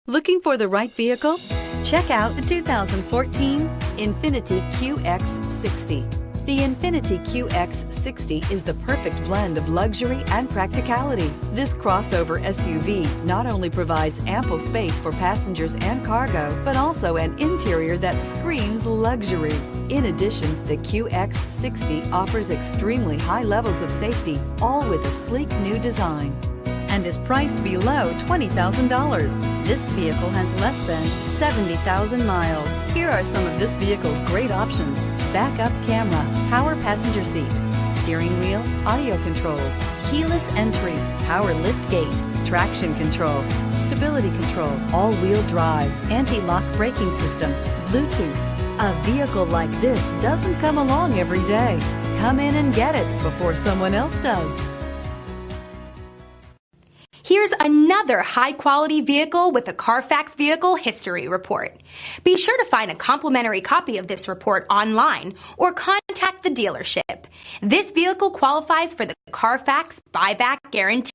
Looking for the right vehicle? Check out the 2014 INFINITI QX60. The INFINITI QX60 is the perfect blend of luxury and practicality. This crossover SUV not only provides ample space for passengers and cargo, but also an interior that screams luxury. In addition, the QX60 offers extremely high levels of safety, all with a sleek new design, and is priced below $20,000. This vehicle has less than 70,000 miles. Here are some of this vehicle's great options: backup camera, power passenger seat, steering wheel audio controls, keyless entry, power lift gate, traction control, stability control, all-wheel drive, anti-lock braking system, Bluetooth. A vehicle like this doesn't come along every day. Come in and get it before someone else does. Here's another high-quality vehicle with a Carfax Vehicle History Report. Be sure to find a complimentary copy of this report online or contact the dealership. This vehicle qualifies for the Carfax Buyback Guarantee.